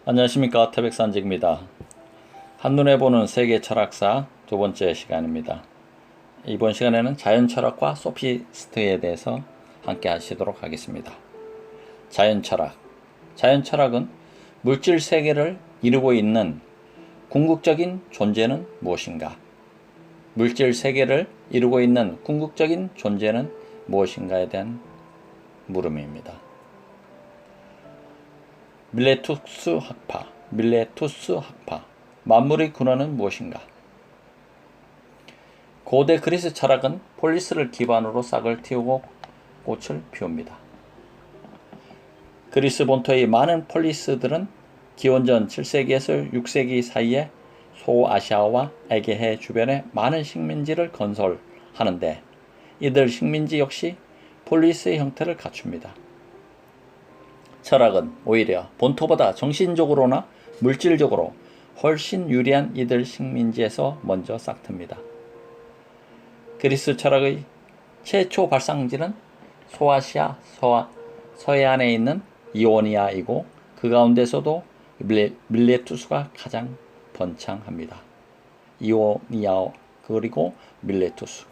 안녕하십니까, 태백산직입니다. 한눈에 보는 세계 철학사 두 번째 시간입니다. 이번 시간에는 자연철학과 소피스트에 대해서 함께 하시도록 하겠습니다. 자연철학. 자연철학은 물질 세계를 이루고 있는 궁극적인 존재는 무엇인가? 물질 세계를 이루고 있는 궁극적인 존재는 무엇인가에 대한 물음입니다. 밀레투스 학파. 만물의 근원은 무엇인가? 고대 그리스 철학은 폴리스를 기반으로 싹을 틔우고 꽃을 피웁니다. 그리스 본토의 많은 폴리스들은 기원전 7세기에서 6세기 사이에 소아시아와 에게해 주변에 많은 식민지를 건설하는데 이들 식민지 역시 폴리스의 형태를 갖춥니다. 철학은 오히려 본토보다 정신적으로나 물질적으로 훨씬 유리한 이들 식민지에서 먼저 싹틉니다. 그리스 철학의 최초 발상지는 소아시아 서해안에 있는 이오니아이고 그 가운데서도 밀레투스가 가장 번창합니다. 이오니아 그리고 밀레투스.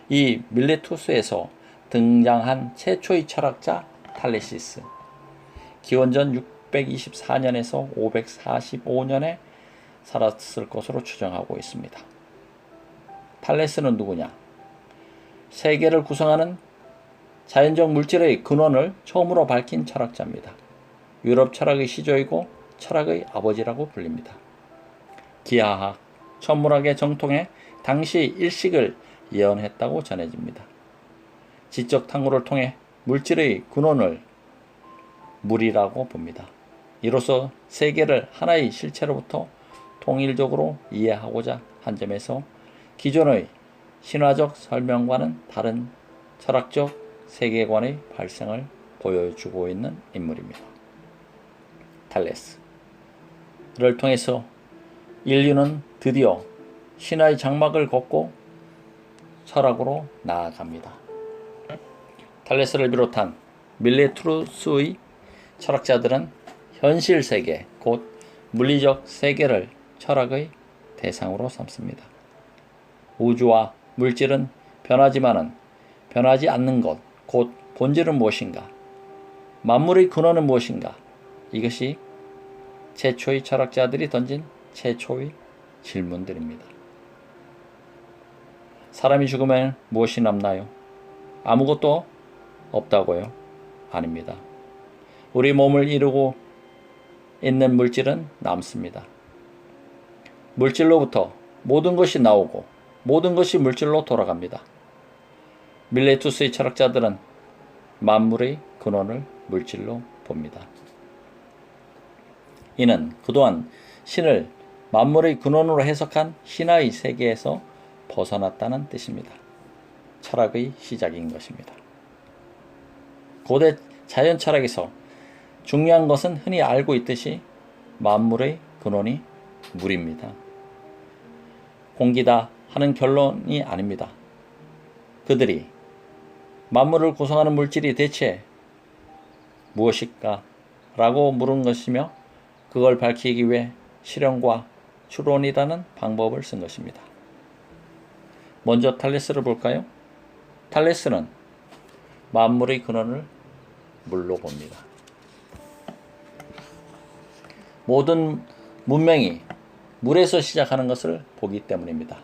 이 밀레투스에서 등장한 최초의 철학자 탈레시스. 기원전 624년에서 545년에 살았을 것으로 추정하고 있습니다. 탈레스는 누구냐? 세계를 구성하는 자연적 물질의 근원을 처음으로 밝힌 철학자입니다. 유럽 철학의 시조이고 철학의 아버지라고 불립니다. 기하학, 천문학의 정통에 당시 일식을 예언했다고 전해집니다. 지적 탐구를 통해 물질의 근원을 물이라고 봅니다. 이로써 세계를 하나의 실체로부터 통일적으로 이해하고자 한 점에서 기존의 신화적 설명과는 다른 철학적 세계관의 발생을 보여주고 있는 인물입니다. 탈레스를 통해서 인류는 드디어 신화의 장막을 걷고 철학으로 나아갑니다. 탈레스를 비롯한 밀레투스의 철학자들은 현실 세계, 곧 물리적 세계를 철학의 대상으로 삼습니다. 우주와 물질은 변하지만은 변하지 않는 것, 곧 본질은 무엇인가? 만물의 근원은 무엇인가? 이것이 최초의 철학자들이 던진 최초의 질문들입니다. 사람이 죽으면 무엇이 남나요? 아무것도 없다고요? 아닙니다. 우리 몸을 이루고 있는 물질은 남습니다. 물질로부터 모든 것이 나오고 모든 것이 물질로 돌아갑니다. 밀레투스의 철학자들은 만물의 근원을 물질로 봅니다. 이는 그동안 신을 만물의 근원으로 해석한 신화의 세계에서 벗어났다는 뜻입니다. 철학의 시작인 것입니다. 고대 자연 철학에서 중요한 것은 흔히 알고 있듯이 만물의 근원이 물입니다. 공기다 하는 결론이 아닙니다. 그들이 만물을 구성하는 물질이 대체 무엇일까? 라고 물은 것이며 그걸 밝히기 위해 실험과 추론이라는 방법을 쓴 것입니다. 먼저 탈레스를 볼까요? 탈레스는 만물의 근원을 물로 봅니다. 모든 문명이 물에서 시작하는 것을 보기 때문입니다.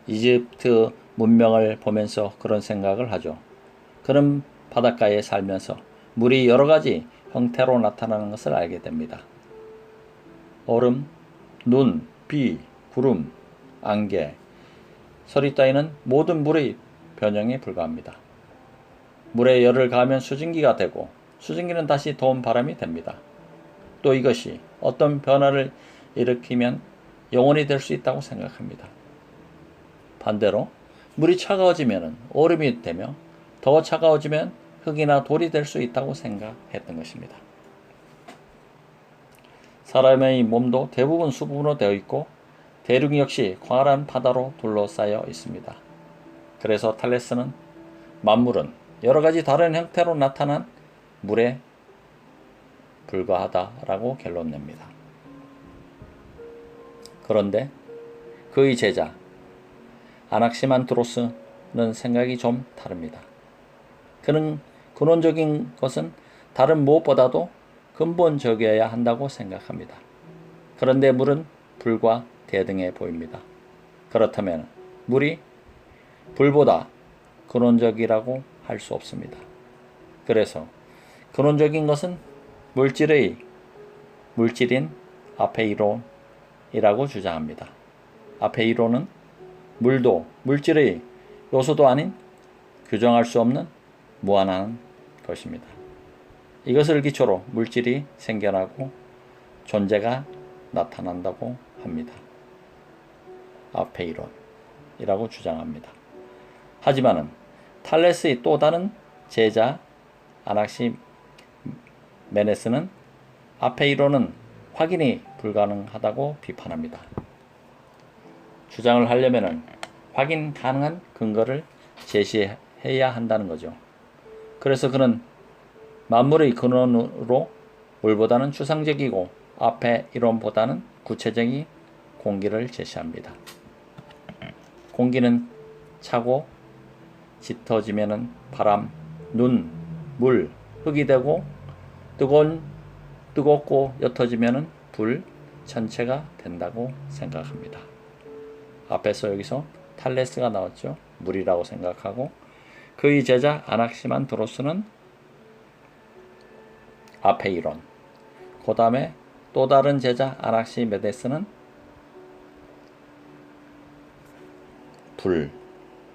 이집트 문명을 보면서 그런 생각을 하죠. 그는 바닷가에 살면서 물이 여러 가지 형태로 나타나는 것을 알게 됩니다. 얼음, 눈, 비, 구름, 안개, 서리 따위는 모든 물의 변형에 불과합니다. 물에 열을 가하면 수증기가 되고 수증기는 다시 더운 바람이 됩니다. 또 이것이 어떤 변화를 일으키면 영원히 될 수 있다고 생각합니다. 반대로 물이 차가워지면 얼음이 되며 더 차가워지면 흙이나 돌이 될 수 있다고 생각했던 것입니다. 사람의 몸도 대부분 수분으로 되어 있고 대륙 역시 광활한 바다로 둘러싸여 있습니다. 그래서 탈레스는 만물은 여러 가지 다른 형태로 나타난 물의 불과하다라고 결론 냅니다. 그런데 그의 제자 아낙시만드로스는 생각이 좀 다릅니다. 그는 근원적인 것은 다른 무엇보다도 근본적이어야 한다고 생각합니다. 그런데 물은 불과 대등해 보입니다. 그렇다면 물이 불보다 근원적이라고 할 수 없습니다. 그래서 근원적인 것은 물질인 아페이론이라고 주장합니다. 아페이론은 물도 물질의 요소도 아닌 규정할 수 없는 무한한 것입니다. 이것을 기초로 물질이 생겨나고 존재가 나타난다고 합니다. 아페이론이라고 주장합니다. 하지만은 탈레스의 또 다른 제자 아낙시메네스는 아페이론은 확인이 불가능하다고 비판합니다. 주장을 하려면 확인 가능한 근거를 제시해야 한다는 거죠. 그래서 그는 만물의 근원으로 물보다는 추상적이고 아페이론보다는 구체적인 공기를 제시합니다. 공기는 차고 짙어지면은 바람, 눈, 물, 흙이 되고 뜨겁고 옅어지면은 불, 천체가 된다고 생각합니다. 앞에서 여기서 탈레스가 나왔죠. 물이라고 생각하고 그의 제자 아낙시만드로스는 아페이론, 그 다음에 또 다른 제자 아낙시메데스는 불,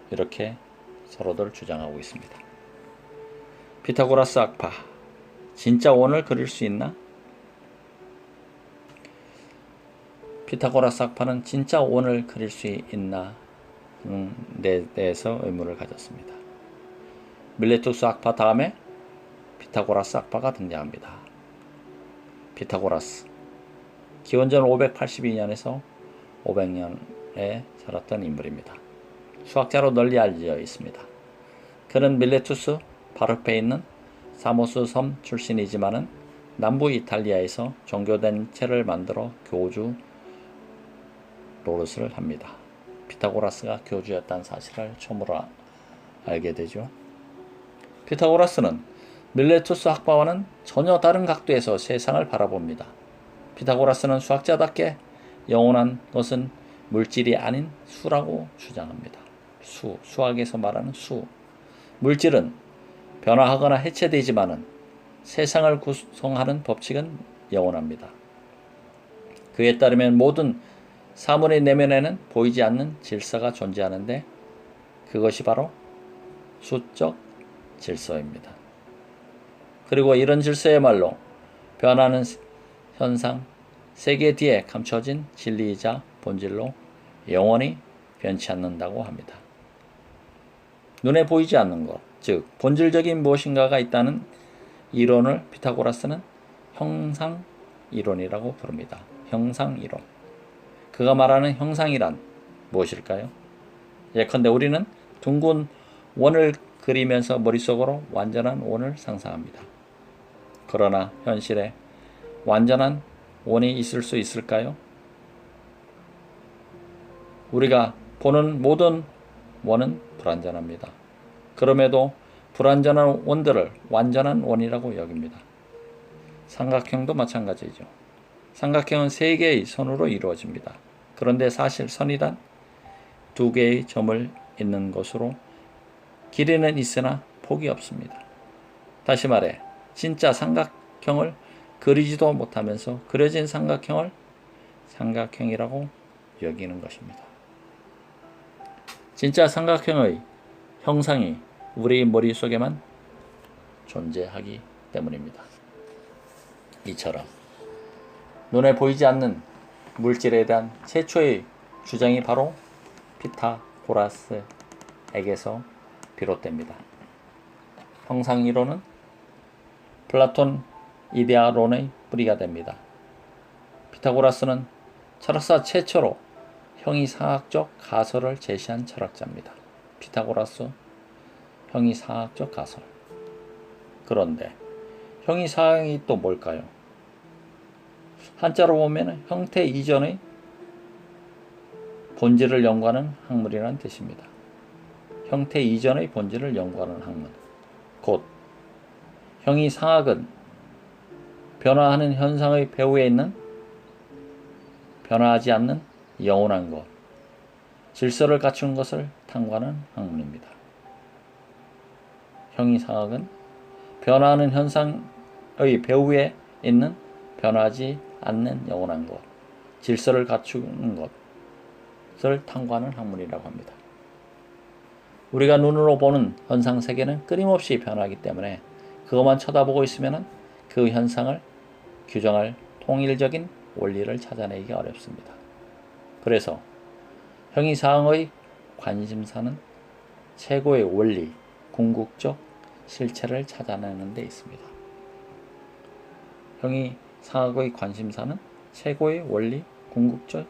이렇게 서로들 주장하고 있습니다. 피타고라스 악파, 진짜 원을 그릴 수 있나? 피타고라스 학파는 진짜 원을 그릴 수 있나 에 대해서 의문을 가졌습니다. 밀레투스 학파 다음에 피타고라스 학파가 등장합니다. 피타고라스, 기원전 582년에서 500년에 살았던 인물입니다. 수학자로 널리 알려져 있습니다. 그는 밀레투스 바로 옆에 있는 사모스 섬 출신이지만은 남부 이탈리아에서 종교된 채를 만들어 교주 노릇을 합니다. 피타고라스가 교주였다는 사실을 처음으로 알게 되죠. 피타고라스는 밀레투스 학파와는 전혀 다른 각도에서 세상을 바라봅니다. 피타고라스는 수학자답게 영원한 것은 물질이 아닌 수라고 주장합니다. 수학에서 말하는 수. 물질은 변화하거나 해체되지만은 세상을 구성하는 법칙은 영원합니다. 그에 따르면 모든 사물의 내면에는 보이지 않는 질서가 존재하는데 그것이 바로 수적 질서입니다. 그리고 이런 질서야말로 변하는 현상, 세계 뒤에 감춰진 진리이자 본질로 영원히 변치 않는다고 합니다. 눈에 보이지 않는 것, 즉 본질적인 무엇인가가 있다는 이론을 피타고라스는 형상이론이라고 부릅니다. 형상이론. 그가 말하는 형상이란 무엇일까요? 예컨대 우리는 둥근 원을 그리면서 머릿속으로 완전한 원을 상상합니다. 그러나 현실에 완전한 원이 있을 수 있을까요? 우리가 보는 모든 원은 불완전합니다. 그럼에도 불완전한 원들을 완전한 원이라고 여깁니다. 삼각형도 마찬가지죠. 삼각형은 3개의 선으로 이루어집니다. 그런데 사실 선이란 2개의 점을 잇는 것으로 길이는 있으나 폭이 없습니다. 다시 말해 진짜 삼각형을 그리지도 못하면서 그려진 삼각형을 삼각형이라고 여기는 것입니다. 진짜 삼각형의 형상이 우리 머릿속에만 존재하기 때문입니다. 이처럼 눈에 보이지 않는 물질에 대한 최초의 주장이 바로 피타고라스에게서 비롯됩니다. 형상이론은 플라톤 이데아론의 뿌리가 됩니다. 피타고라스는 철학사 최초로 형이상학적 가설을 제시한 철학자입니다. 피타고라스 형이상학적 가설. 그런데 형이상학이 또 뭘까요? 한자로 보면 형태 이전의 본질을 연구하는 학문이라는 뜻입니다. 형태 이전의 본질을 연구하는 학문. 곧 형이 상학은 변화하는 현상의 배후에 있는 변화하지 않는 영원한 것, 질서를 갖춘 것을 탐구하는 학문입니다. 형이 상학은 변화하는 현상의 배후에 있는 변화하지 않는 영원한 것, 질서를 갖추는 것을 탐구하는 학문이라고 합니다. 우리가 눈으로 보는 현상 세계는 끊임없이 변하기 때문에 그것만 쳐다보고 있으면 그 현상을 규정할 통일적인 원리를 찾아내기 어렵습니다. 그래서 형이상의 관심사는 최고의 원리, 궁극적 실체를 찾아내는 데 있습니다. 형이상의 관심사는 최고의 원리, 궁극적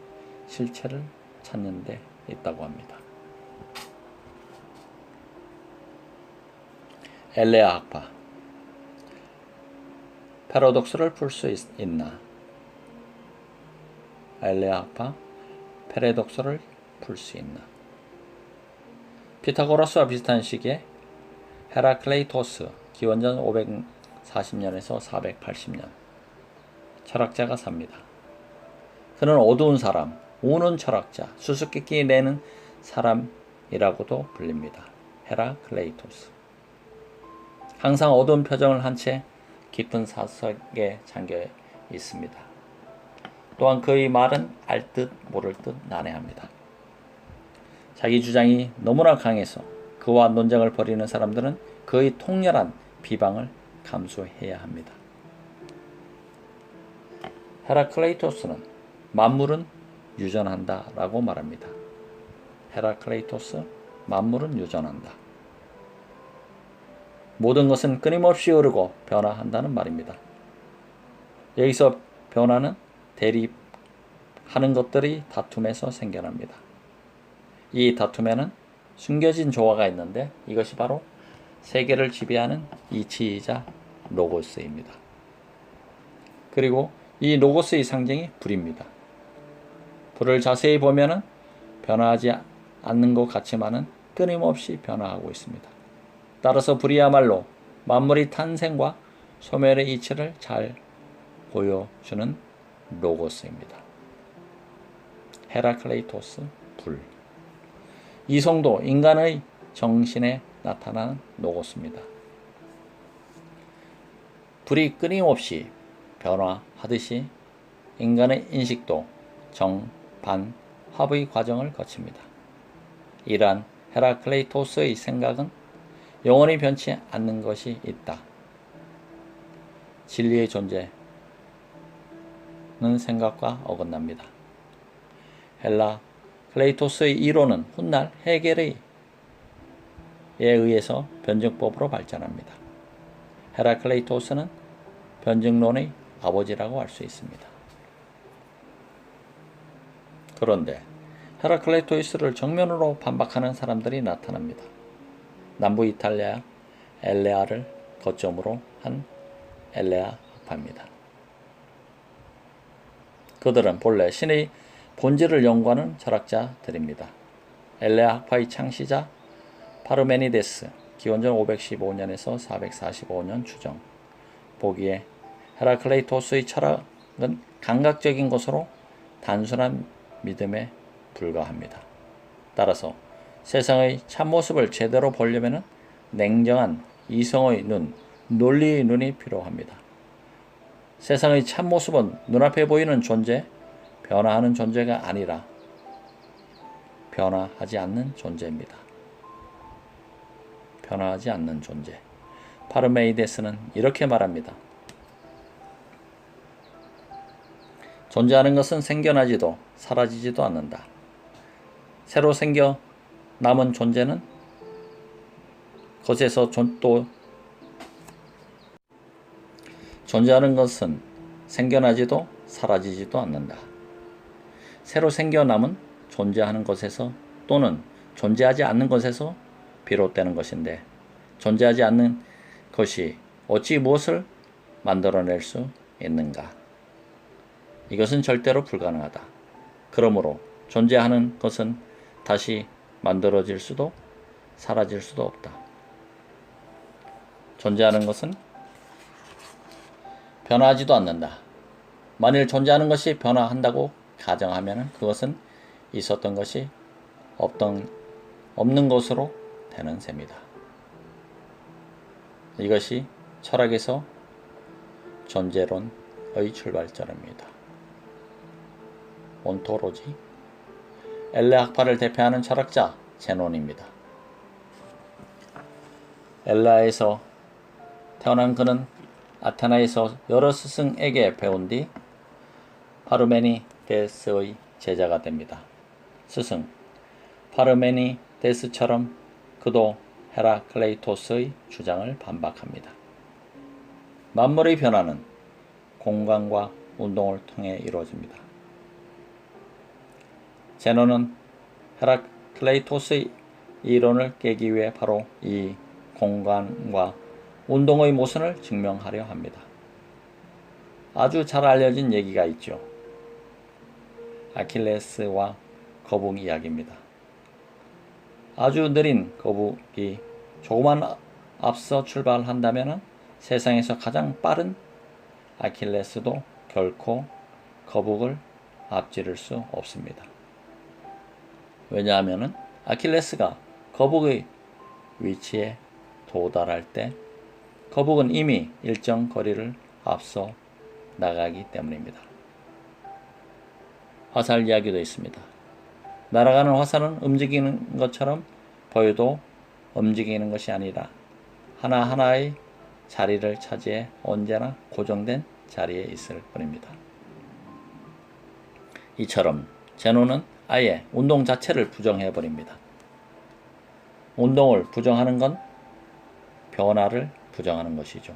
실체를 찾는 데 있다고 합니다. 엘레아 학파. 패러독스를 풀 수 있나? 엘레아 학파. 패러독스를 풀 수 있나? 피타고라스와 비슷한 시기에 헤라클레이토스, 기원전 540년에서 480년 철학자가 삽니다. 그는 어두운 사람, 우는 철학자, 수수께끼 내는 사람이라고도 불립니다. 헤라클레이토스. 항상 어두운 표정을 한 채 깊은 사색에 잠겨 있습니다. 또한 그의 말은 알 듯 모를 듯 난해합니다. 자기 주장이 너무나 강해서 그와 논쟁을 벌이는 사람들은 그의 통렬한 비방을 감수해야 합니다. 헤라클레이토스는 만물은 유전한다 라고 말합니다. 헤라클레이토스, 만물은 유전한다. 모든 것은 끊임없이 흐르고 변화한다는 말입니다. 여기서 변화는 대립하는 것들이 다툼에서 생겨납니다. 이 다툼에는 숨겨진 조화가 있는데 이것이 바로 세계를 지배하는 이치이자 로고스입니다. 그리고 이 로고스의 상징이 불입니다. 불을 자세히 보면 변화하지 않는 것 같지만은 끊임없이 변화하고 있습니다. 따라서 불이야말로 만물의 탄생과 소멸의 이치를 잘 보여주는 로고스입니다. 헤라클레이토스, 불. 이성도 인간의 정신에 나타나는 로고스입니다. 불이 끊임없이 변화하듯이 인간의 인식도 정, 반, 합의 과정을 거칩니다. 이러한 헤라클레이토스의 생각은 영원히 변치 않는 것이 있다. 진리의 존재는 생각과 어긋납니다. 헤라클레이토스의 이론은 훗날 헤겔에 의해서 변증법으로 발전합니다. 헤라클레이토스는 변증론의 아버지라고 할 수 있습니다. 그런데 헤라클레이토스를 정면으로 반박하는 사람들이 나타납니다. 남부 이탈리아 엘레아를 거점으로 한 엘레아 학파입니다. 그들은 본래 신의 본질을 연구하는 철학자들입니다. 엘레아 학파의 창시자 파르메니데스, 기원전 515년에서 445년 추정. 보기에 헤라클레이토스의 철학은 감각적인 것으로 단순한 믿음에 불과합니다. 따라서 세상의 참모습을 제대로 보려면 냉정한 이성의 눈, 논리의 눈이 필요합니다. 세상의 참모습은 눈앞에 보이는 존재, 변화하는 존재가 아니라 변화하지 않는 존재입니다. 변화하지 않는 존재. 파르메이데스는 이렇게 말합니다. 존재하는 것은 생겨나지도 사라지지도 않는다. 새로 생겨 남은 존재는 것에서 또 존재하는 것은 생겨나지도 사라지지도 않는다. 새로 생겨남은 존재하는 것에서 또는 존재하지 않는 것에서 비롯되는 것인데 존재하지 않는 것이 어찌 무엇을 만들어낼 수 있는가? 이것은 절대로 불가능하다. 그러므로 존재하는 것은 다시 만들어질 수도 사라질 수도 없다. 존재하는 것은 변화하지도 않는다. 만일 존재하는 것이 변화한다고 가정하면 그것은 있었던 것이 없는 것으로 되는 셈이다. 이것이 철학에서 존재론의 출발점입니다. 온토로지. 엘레 학파를 대표하는 철학자 제논입니다. 엘라에서 태어난 그는 아테나에서 여러 스승에게 배운 뒤 파르메니데스의 제자가 됩니다. 스승 파르메니데스처럼 그도 헤라클레이토스의 주장을 반박합니다. 만물의 변화는 공간과 운동을 통해 이루어집니다. 제논은 헤라클레이토스의 이론을 깨기 위해 바로 이 공간과 운동의 모순을 증명하려 합니다. 아주 잘 알려진 얘기가 있죠. 아킬레스와 거북 이야기입니다. 아주 느린 거북이 조금만 앞서 출발한다면 세상에서 가장 빠른 아킬레스도 결코 거북을 앞지를 수 없습니다. 왜냐하면 아킬레스가 거북의 위치에 도달할 때 거북은 이미 일정 거리를 앞서 나가기 때문입니다. 화살 이야기도 있습니다. 날아가는 화살은 움직이는 것처럼 보여도 움직이는 것이 아니라 하나하나의 자리를 차지해 언제나 고정된 자리에 있을 뿐입니다. 이처럼 제논은 아예 운동 자체를 부정해버립니다. 운동을 부정하는 건 변화를 부정하는 것이죠.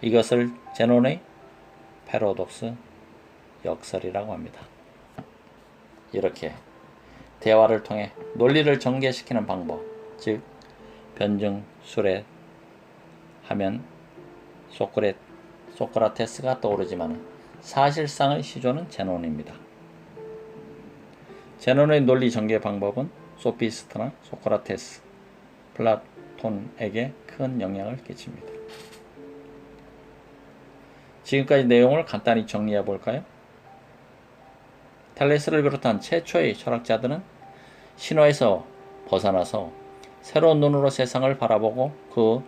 이것을 제논의 패러독스 역설이라고 합니다. 이렇게 대화를 통해 논리를 전개시키는 방법, 즉 변증술에 하면 소크라테스가 떠오르지만 사실상의 시조는 제논입니다. 제논의 논리 전개 방법은 소피스트나 소크라테스, 플라톤에게 큰 영향을 끼칩니다. 지금까지 내용을 간단히 정리해 볼까요? 탈레스를 비롯한 최초의 철학자들은 신화에서 벗어나서 새로운 눈으로 세상을 바라보고 그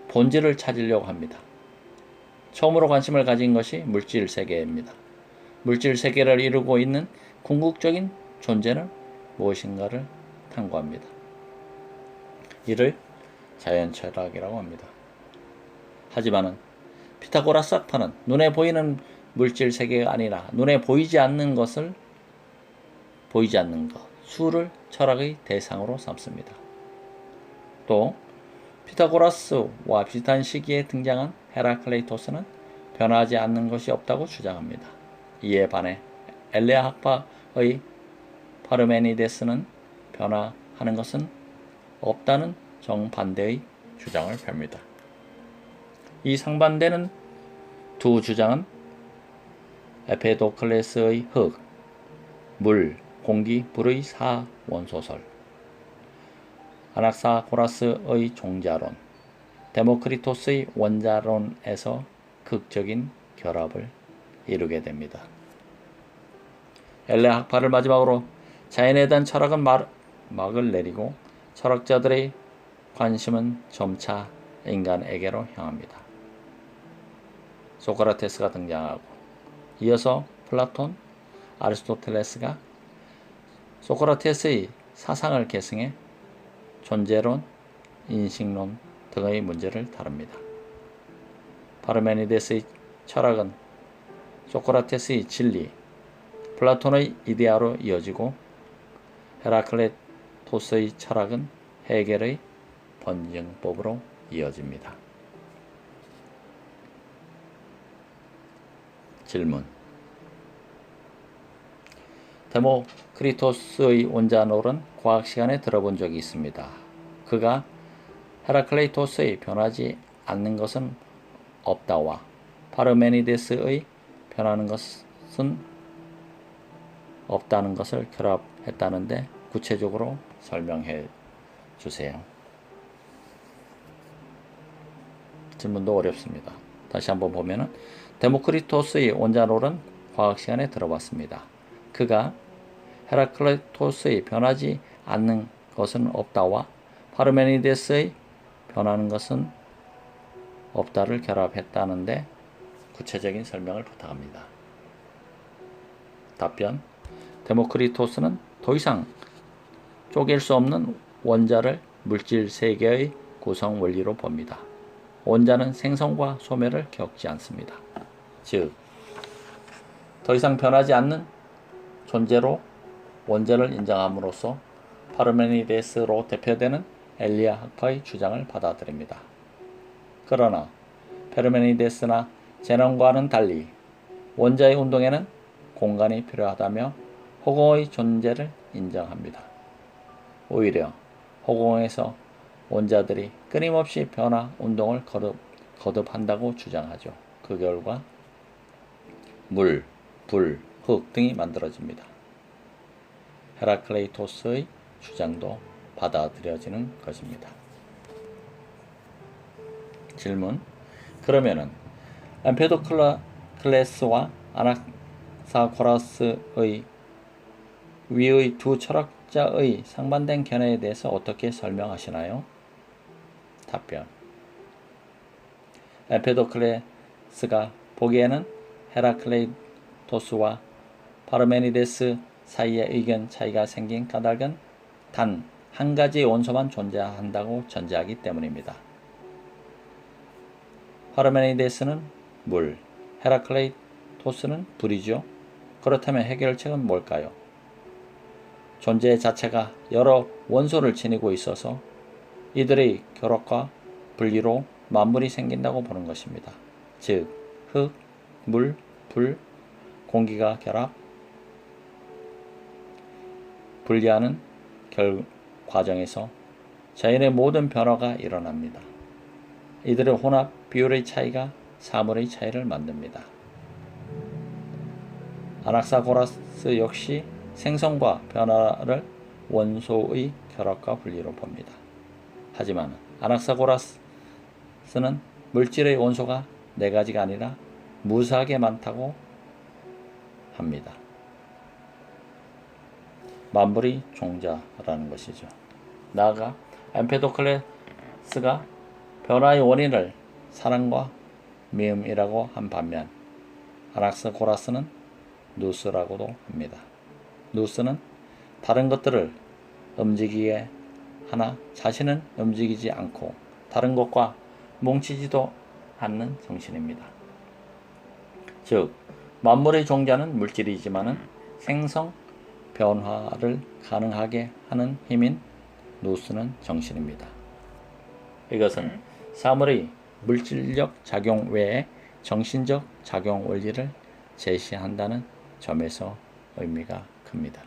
본질을 찾으려고 합니다. 처음으로 관심을 가진 것이 물질 세계입니다. 물질 세계를 이루고 있는 궁극적인 존재는 무엇인가를 탐구합니다. 이를 자연철학이라고 합니다. 하지만 피타고라스 학파는 눈에 보이는 물질 세계가 아니라 눈에 보이지 않는 것, 수를 철학의 대상으로 삼습니다. 또 피타고라스와 비슷한 시기에 등장한 헤라클레이토스는 변화하지 않는 것이 없다고 주장합니다. 이에 반해 엘레아 학파의 파르메니데스는 변화하는 것은 없다는 정반대의 주장을 펴니다. 이 상반되는 두 주장은 에페도클레스의 흙, 물, 공기, 불의 사원소설, 아낙사고라스의 종자론, 데모크리토스의 원자론에서 극적인 결합을 이루게 됩니다. 엘레 학파를 마지막으로 자연에 대한 철학은 막을 내리고 철학자들의 관심은 점차 인간에게로 향합니다. 소크라테스가 등장하고 이어서 플라톤, 아리스토텔레스가 소크라테스의 사상을 계승해 존재론, 인식론 등의 문제를 다룹니다. 파르메니데스의 철학은 소크라테스의 진리, 플라톤의 이데아로 이어지고 헤라클레토스의 철학은 헤겔의 번증법으로 이어집니다. 질문. 데모크리토스의 원자론은 과학 시간에 들어본 적이 있습니다. 그가 헤라클레이토스의 변하지 않는 것은 없다와 파르메니데스의 변하는 없다는 것을 결합했다는데 구체적으로 설명해 주세요. 질문도 어렵습니다. 다시 한번 보면은 데모크리토스의 원자론은 과학 시간에 들어봤습니다. 그가 헤라클레토스의 변하지 않는 것은 없다와 파르메니데스의 변하는 것은 없다를 결합했다는데 구체적인 설명을 부탁합니다. 답변: 데모크리토스는 더 이상 쪼갤 수 없는 원자를 물질 세계의 구성 원리로 봅니다. 원자는 생성과 소멸을 겪지 않습니다. 즉, 더 이상 변하지 않는 존재로 원자를 인정함으로써 파르메니데스로 대표되는 엘리아 학파의 주장을 받아들입니다. 그러나 파르메니데스나 제논과는 달리 원자의 운동에는 공간이 필요하다며 허공의 존재를 인정합니다. 오히려 허공에서 원자들이 끊임없이 변화 운동을 거듭한다고 주장하죠. 그 결과 물, 불, 흙 등이 만들어집니다. 헤라클레이토스의 주장도 받아들여지는 것입니다. 질문: 그러면은 엠페도클레스와 아낙사고라스의 위의 두 철학자의 상반된 견해에 대해서 어떻게 설명하시나요? 답변: 엠페도클레스가 보기에는 헤라클레이토스와 파르메니데스 사이에 의견 차이가 생긴 까닭은 단 한 가지 원소만 존재한다고 전제하기 때문입니다. 파르메니데스는 물, 헤라클레이토스는 불이죠. 그렇다면 해결책은 뭘까요? 존재 자체가 여러 원소를 지니고 있어서 이들의 결합과 분리로 만물이 생긴다고 보는 것입니다. 즉, 흙, 물, 불, 공기가 결합, 분리하는 과정에서 자연의 모든 변화가 일어납니다. 이들의 혼합 비율의 차이가 사물의 차이를 만듭니다. 아낙사고라스 역시 생성과 변화를 원소의 결합과 분리로 봅니다. 하지만 아낙사고라스는 물질의 원소가 4가지가 아니라 무수하게 많다고 합니다. 만물의 종자라는 것이죠. 나아가 엠페도클레스가 변화의 원인을 사랑과 미움이라고 한 반면 아낙사고라스는 누스라고도 합니다. 누스는 다른 것들을 움직이게 하나 자신은 움직이지 않고 다른 것과 뭉치지도 않는 정신입니다. 즉, 만물의 종자는 물질이지만은 생성, 변화를 가능하게 하는 힘인 누스는 정신입니다. 이것은 사물의 물질적 작용 외에 정신적 작용 원리를 제시한다는 점에서 의미가 큽니다.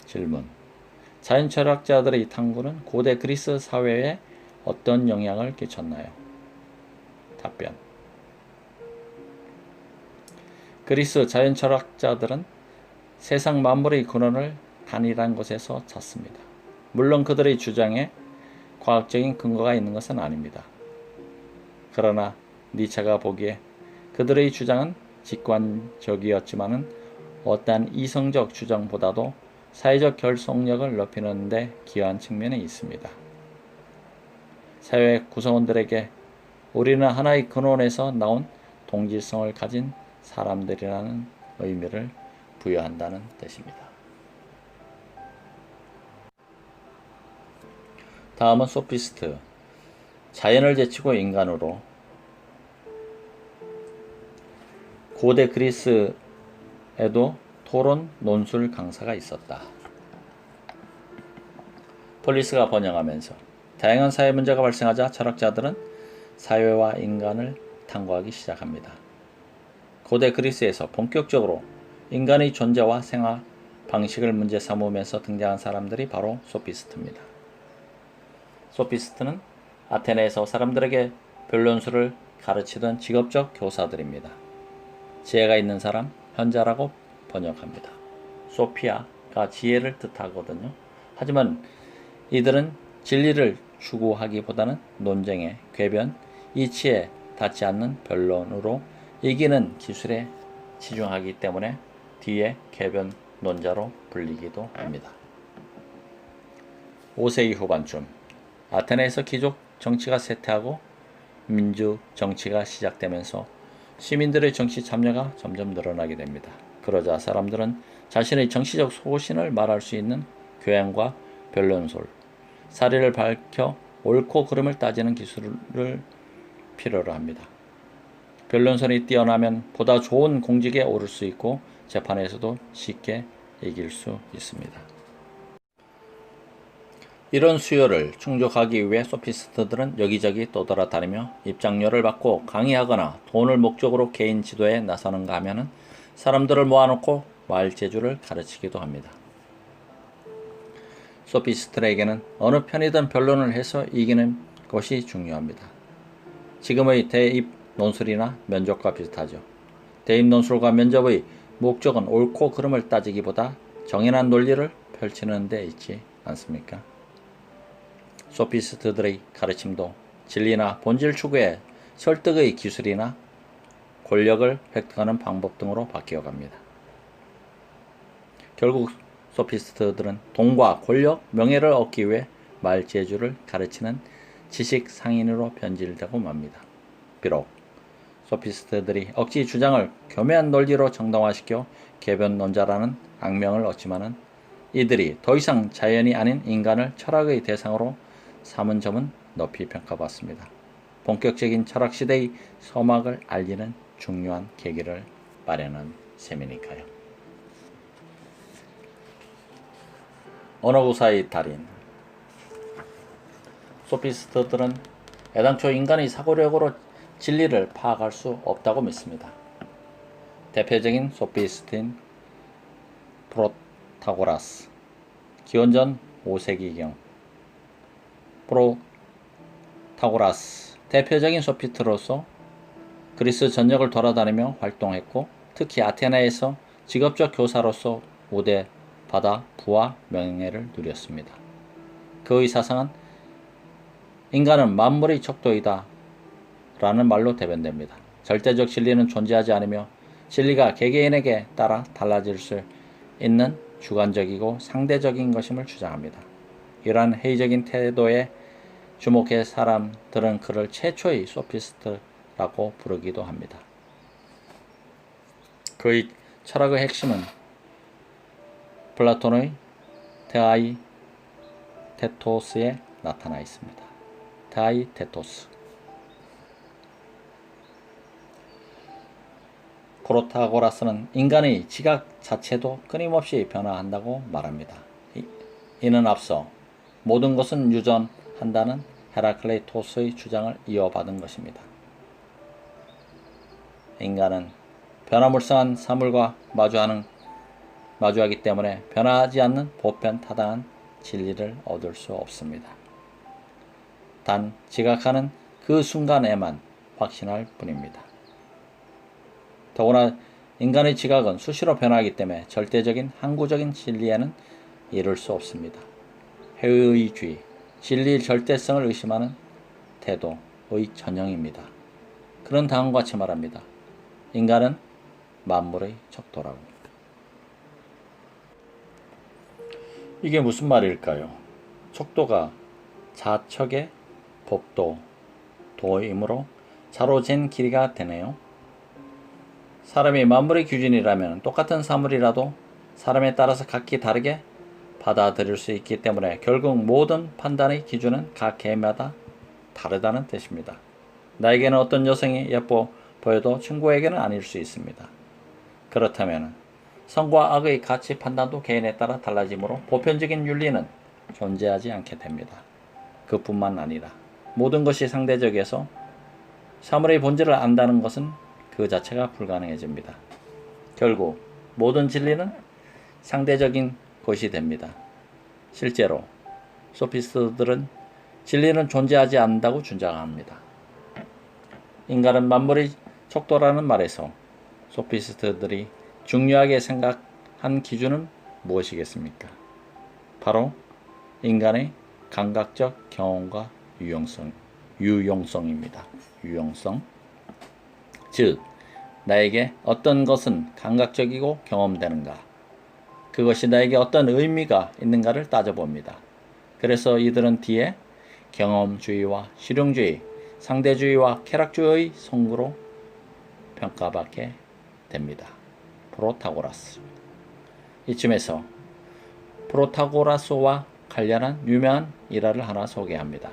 질문: 자연철학자들의 탐구는 고대 그리스 사회에 어떤 영향을 끼쳤나요? 답변: 그리스 자연철학자들은 세상 만물의 근원을 단일한 것에서 찾습니다. 물론 그들의 주장에 과학적인 근거가 있는 것은 아닙니다. 그러나 니체가 보기에 그들의 주장은 직관적이었지만은 어떠한 이성적 주장보다도 사회적 결속력을 높이는 데 기여한 측면이 있습니다. 사회 구성원들에게 우리는 하나의 근원에서 나온 동질성을 가진 사람들이라는 의미를 부여한다는 뜻입니다. 다음은 소피스트. 자연을 제치고 인간으로. 고대 그리스에도 토론 논술 강사가 있었다. 폴리스가 번영하면서 다양한 사회 문제가 발생하자 철학자들은 사회와 인간을 탐구하기 시작합니다. 고대 그리스에서 본격적으로 인간의 존재와 생활 방식을 문제 삼으면서 등장한 사람들이 바로 소피스트입니다. 소피스트는 아테네에서 사람들에게 변론술을 가르치던 직업적 교사들입니다. 지혜가 있는 사람, 현자라고 번역합니다. 소피아가 지혜를 뜻하거든요. 하지만 이들은 진리를 추구하기보다는 논쟁에 궤변, 이치에 닿지 않는 변론으로 이기는 기술에 치중하기 때문에 뒤에 궤변 논자로 불리기도 합니다. 5세기 후반쯤 아테네에서 귀족 정치가 쇠퇴하고 민주 정치가 시작되면서 시민들의 정치 참여가 점점 늘어나게 됩니다. 그러자 사람들은 자신의 정치적 소신을 말할 수 있는 교양과 변론술, 사리를 밝혀 옳고 그름을 따지는 기술을 필요로 합니다. 변론선이 뛰어나면 보다 좋은 공직에 오를 수 있고 재판에서도 쉽게 이길 수 있습니다. 이런 수요를 충족하기 위해 소피스트들은 여기저기 떠돌아다니며 입장료를 받고 강의하거나 돈을 목적으로 개인 지도에 나서는가 하면은 사람들을 모아놓고 말재주를 가르치기도 합니다. 소피스트에게는 어느 편이든 변론을 해서 이기는 것이 중요합니다. 지금의 대입 논술이나 면접과 비슷하죠. 대입 논술과 면접의 목적은 옳고 그름을 따지기보다 정연한 논리를 펼치는 데 있지 않습니까? 소피스트들의 가르침도 진리나 본질 추구의 설득의 기술이나 권력을 획득하는 방법 등으로 바뀌어갑니다. 결국 소피스트들은 돈과 권력, 명예를 얻기 위해 말재주를 가르치는 지식 상인으로 변질되고 맙니다. 비록 소피스트들이 억지 주장을 교묘한 논리로 정당화시켜 궤변론자라는 악명을 얻지만은 이들이 더 이상 자연이 아닌 인간을 철학의 대상으로 삼은 점은 높이 평가받습니다. 본격적인 철학시대의 서막을 알리는 중요한 계기를 마련한 셈이니까요. 언어구사의 달인. 소피스트들은 애당초 인간의 사고력으로 진리를 파악할 수 없다고 믿습니다. 대표적인 소피스트인 프로타고라스, 기원전 5세기경. 프로타고라스, 대표적인 소피스트로서 그리스 전역을 돌아다니며 활동했고 특히 아테네에서 직업적 교사로서 우대받아 부와 명예를 누렸습니다. 그의 사상은 인간은 만물의 척도이다 라는 말로 대변됩니다. 절대적 진리는 존재하지 않으며 진리가 개개인에게 따라 달라질 수 있는 주관적이고 상대적인 것임을 주장합니다. 이러한 회의적인 태도에 주목해 사람들은 그를 최초의 소피스트라고 부르기도 합니다. 그의 철학의 핵심은 플라톤의 테아이테토스에 나타나 있습니다. 테아이테토스. 프로타고라스는 인간의 지각 자체도 끊임없이 변화한다고 말합니다. 이는 앞서 모든 것은 유전한다는 헤라클레이토스의 주장을 이어받은 것입니다. 인간은 변화무쌍한 사물과 마주하기 때문에 변화하지 않는 보편타당한 진리를 얻을 수 없습니다. 단 지각하는 그 순간에만 확신할 뿐입니다. 더구나 인간의 지각은 수시로 변화하기 때문에 절대적인 항구적인 진리에는 이를 수 없습니다. 회의주의, 진리의 절대성을 의심하는 태도의 전형입니다. 그런 다음과 같이 말합니다. 인간은 만물의 척도라고. 이게 무슨 말일까요? 척도가 자척의 법도, 도이므로 자로 잰 길이가 되네요. 사람이 만물의 기준이라면 똑같은 사물이라도 사람에 따라서 각기 다르게 받아들일 수 있기 때문에 결국 모든 판단의 기준은 각 개인마다 다르다는 뜻입니다. 나에게는 어떤 여성이 예뻐 보여도 친구에게는 아닐 수 있습니다. 그렇다면 선과 악의 가치 판단도 개인에 따라 달라지므로 보편적인 윤리는 존재하지 않게 됩니다. 그뿐만 아니라 모든 것이 상대적이어서 사물의 본질을 안다는 것은 그 자체가 불가능해집니다. 결국 모든 진리는 상대적인 것이 됩니다. 실제로 소피스트들은 진리는 존재하지 않는다고 주장합니다. 인간은 만물의 척도라는 말에서 소피스트들이 중요하게 생각한 기준은 무엇이겠습니까? 바로 인간의 감각적 경험과 유용성입니다. 유용성. 즉, 나에게 어떤 것은 감각적이고 경험되는가, 그것이 나에게 어떤 의미가 있는가를 따져봅니다. 그래서 이들은 뒤에 경험주의와 실용주의, 상대주의와 쾌락주의의 성구로 평가받게 됩니다. 프로타고라스. 이쯤에서 프로타고라스와 관련한 유명한 일화를 하나 소개합니다.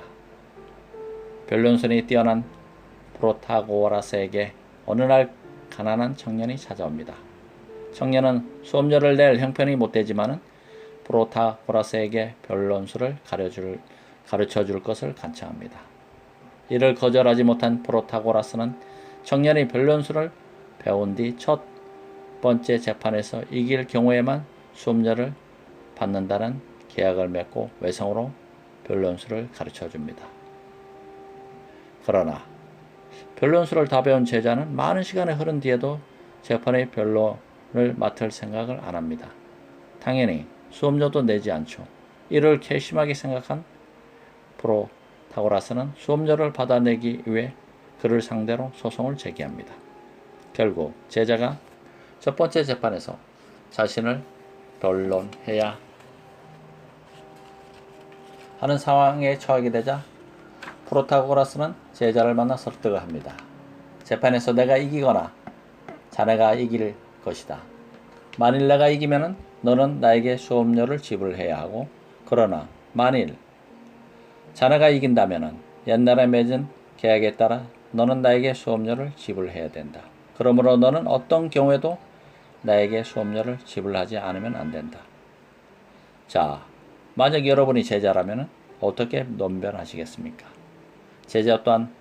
변론선이 뛰어난 프로타고라스에게 어느 날 가난한 청년이 찾아옵니다. 청년은 수업료를 낼 형편이 못되지만은 프로타고라스에게 변론수를 가르쳐 줄 것을 간청합니다. 이를 거절하지 못한 프로타고라스는 청년이 변론수를 배운 뒤 첫 번째 재판에서 이길 경우에만 수업료를 받는다는 계약을 맺고 외성으로 변론수를 가르쳐 줍니다. 그러나 변론수를 다 배운 제자는 많은 시간이 흐른 뒤에도 재판의 변론을 맡을 생각을 안 합니다. 당연히 수업료도 내지 않죠. 이를 괘씸하게 생각한 프로타고라스는 수업료를 받아내기 위해 그를 상대로 소송을 제기합니다. 결국 제자가 첫 번째 재판에서 자신을 변론해야 하는 상황에 처하게 되자 프로타고라스는 제자를 만나 설득을 합니다. 재판에서 내가 이기거나 자네가 이길 것이다. 만일 내가 이기면은 너는 나에게 수업료를 지불해야 하고, 그러나 만일 자네가 이긴다면은 옛날에 맺은 계약에 따라 너는 나에게 수업료를 지불해야 된다. 그러므로 너는 어떤 경우에도 나에게 수업료를 지불하지 않으면 안 된다. 자, 만약 여러분이 제자라면 어떻게 논변하시겠습니까? 제자 또한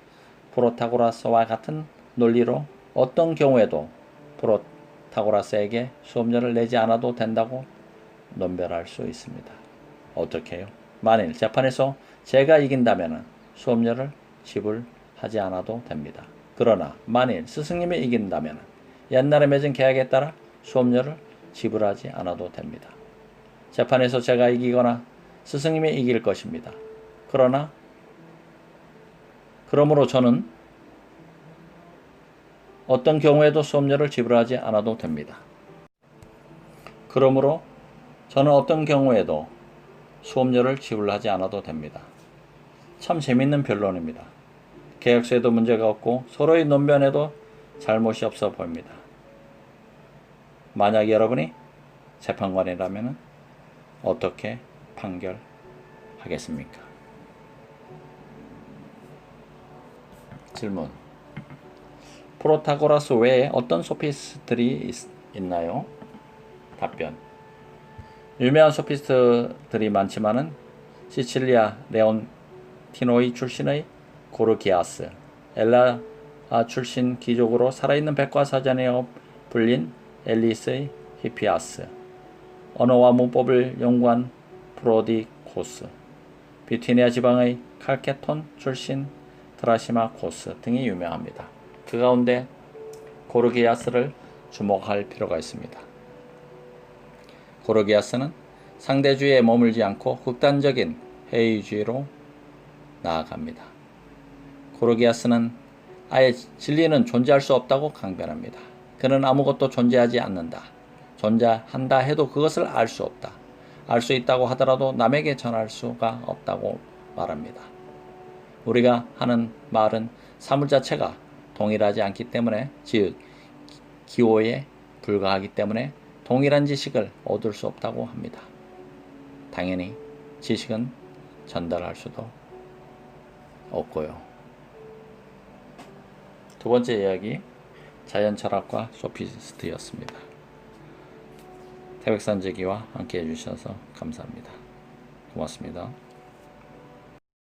프로타고라스와 같은 논리로 어떤 경우에도 프로타고라스에게 수업료를 내지 않아도 된다고 논변할 수 있습니다. 어떻게 해요? 만일 재판에서 제가 이긴다면 수업료를 지불하지 않아도 됩니다. 그러나 만일 스승님이 이긴다면 옛날에 맺은 계약에 따라 수업료를 지불하지 않아도 됩니다. 재판에서 제가 이기거나 스승님이 이길 것입니다. 그러므로 저는 어떤 경우에도 수업료를 지불하지 않아도 됩니다. 그러므로 저는 어떤 경우에도 수업료를 지불하지 않아도 됩니다. 참 재밌는 변론입니다. 계약서에도 문제가 없고 서로의 논변에도 잘못이 없어 보입니다. 만약 여러분이 재판관이라면 어떻게 판결하겠습니까? 질문. 프로타고라스 외에 어떤 소피스트들이 있나요? 답변. 유명한 소피스트들이 많지만은 시칠리아 레온티노이 출신의 고르기아스, 엘라 출신 귀족으로 살아있는 백과사전에 불린 엘리스의 히피아스, 언어와 문법을 연구한 프로디코스, 비튀니아 지방의 칼케톤 출신 트라시마코스 등이 유명합니다. 그 가운데 고르기아스를 주목할 필요가 있습니다. 고르기아스는 상대주의에 머물지 않고 극단적인 회의주의로 나아갑니다. 고르기아스는 아예 진리는 존재할 수 없다고 강변합니다. 그는 아무것도 존재하지 않는다. 존재한다 해도 그것을 알 수 없다. 알 수 있다고 하더라도 남에게 전할 수가 없다고 말합니다. 우리가 하는 말은 사물 자체가 동일하지 않기 때문에, 즉 기호에 불과하기 때문에 동일한 지식을 얻을 수 없다고 합니다. 당연히 지식은 전달할 수도 없고요. 두 번째 이야기, 자연철학과 소피스트였습니다. 태백산재기와 함께 해주셔서 감사합니다. 고맙습니다.